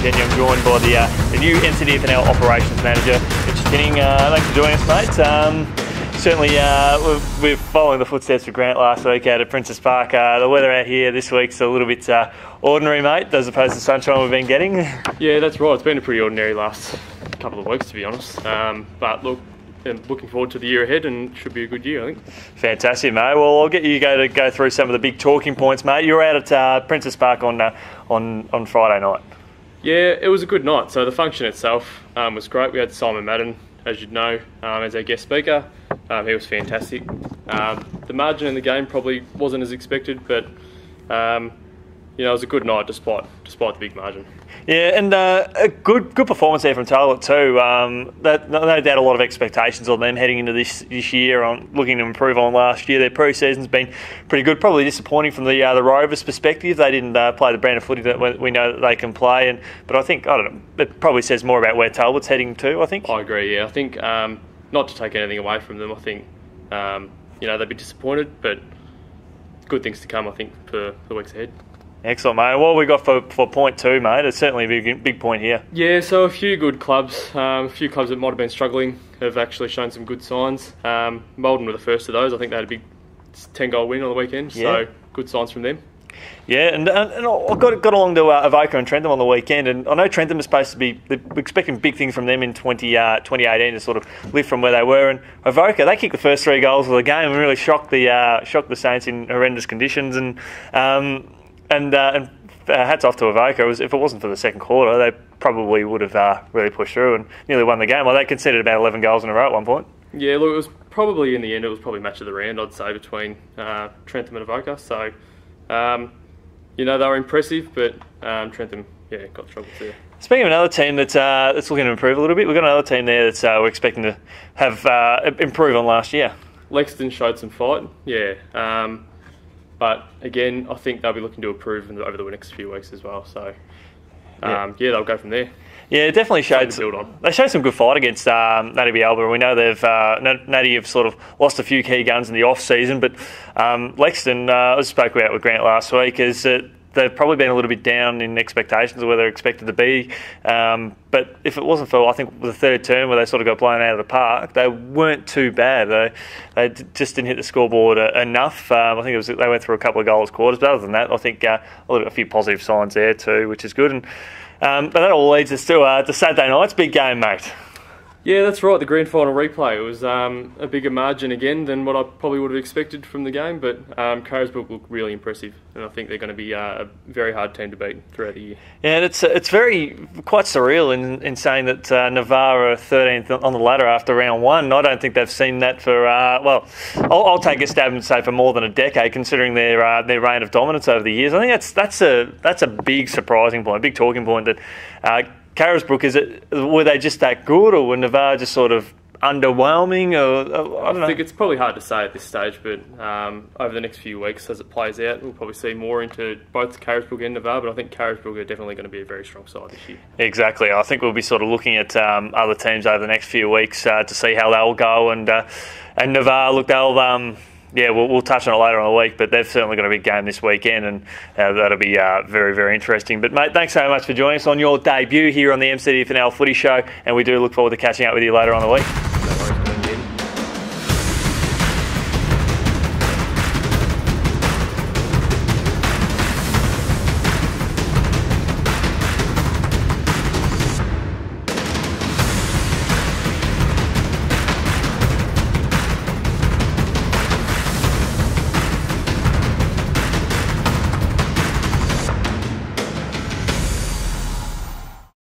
Yeendy. I'm joined by the new MCDFNL Operations Manager, Mitch and Yeendy. Thanks for joining us, mate. Certainly, we're following the footsteps of Grant last week out at Princes Park. The weather out here this week's a little bit ordinary, mate, as opposed to the sunshine we've been getting. Yeah, that's right. It's been a pretty ordinary last couple of weeks, to be honest. But look, I'm looking forward to the year ahead, and it should be a good year, I think. Fantastic, mate. Well, I'll get you to go through some of the big talking points, mate. You were out at Princes Park on Friday night. Yeah, it was a good night. So the function itself was great. We had Simon Madden, as you'd know, as our guest speaker. He was fantastic. The margin in the game probably wasn't as expected, but it was a good night despite the big margin. Yeah, and a good performance there from Talbot too. No doubt a lot of expectations on them heading into this year, on looking to improve on last year. Their pre-season's been pretty good. Probably disappointing from the Rovers' perspective. They didn't play the brand of footy that we know that they can play. But I think, I don't know, it probably says more about where Talbot's heading to, I think. I agree, yeah. I think, not to take anything away from them, I think, they'd be disappointed, but good things to come, I think, for the weeks ahead. Excellent, mate. What have we got for point two, mate? It's certainly a big point here. Yeah, so a few good clubs. A few clubs that might have been struggling have actually shown some good signs. Malden were the first of those. I think they had a big 10-goal win on the weekend, so good signs from them. Yeah, and I got along to Avoca and Trentham on the weekend, and I know Trentham is supposed to be, we're expecting big things from them in 2018 to sort of lift from where they were, and Avoca, they kicked the first 3 goals of the game and really shocked the Saints in horrendous conditions, and hats off to Avoca. If it wasn't for the second quarter, they probably would have really pushed through and nearly won the game. Well, they conceded about 11 gols in a row at one point. Yeah, look, it was probably, in the end, it was probably match of the round, I'd say, between Trentham and Avoca. So, they were impressive, but Trentham, got the trouble too. Speaking of another team that's looking to improve a little bit, we've got another team there that we're expecting to have improve on last year. Lexington showed some fight, but again, I think they'll be looking to improve over the next few weeks as well. So, they'll go from there. Yeah, it definitely showed. They showed some good fight against Natty Bialba. We know Natty have sort of lost a few key guns in the off season, but Lexington, I spoke about with Grant last week, is that they've probably been a little bit down in expectations of where they're expected to be. But if it wasn't for, I think, the third term where they sort of got blown out of the park, they weren't too bad. They just didn't hit the scoreboard enough. I think they went through a couple of goalless quarters. But other than that, I think a few positive signs there too, which is good. But that all leads us to Saturday night's big game, mate. Yeah, that's right, the grand final replay. It was a bigger margin again than what I probably would have expected from the game, but Carisbrook looked really impressive, and I think they're going to be a very hard team to beat throughout the year. Yeah, and it's quite surreal in saying that Navarre are 13th on the ladder after round one. I don't think they've seen that for, I'll take a stab and say for more than a decade, considering their reign of dominance over the years. I think that's a big surprising point, a big talking point that Carisbrook, were they just that good, or were Navarre just sort of underwhelming? I think it's probably hard to say at this stage, but over the next few weeks, as it plays out, we'll probably see more into both Carisbrook and Navarre, but I think Carisbrook are definitely going to be a very strong side this year. Exactly. I think we'll be sort of looking at other teams over the next few weeks to see how they'll go, and Navarre, look, they'll... we'll touch on it later on the week, but they've certainly got a big game this weekend, and that'll be very, very interesting. But, mate, thanks so much for joining us on your debut here on the MCDFNL Footy Show, and we do look forward to catching up with you later on the week.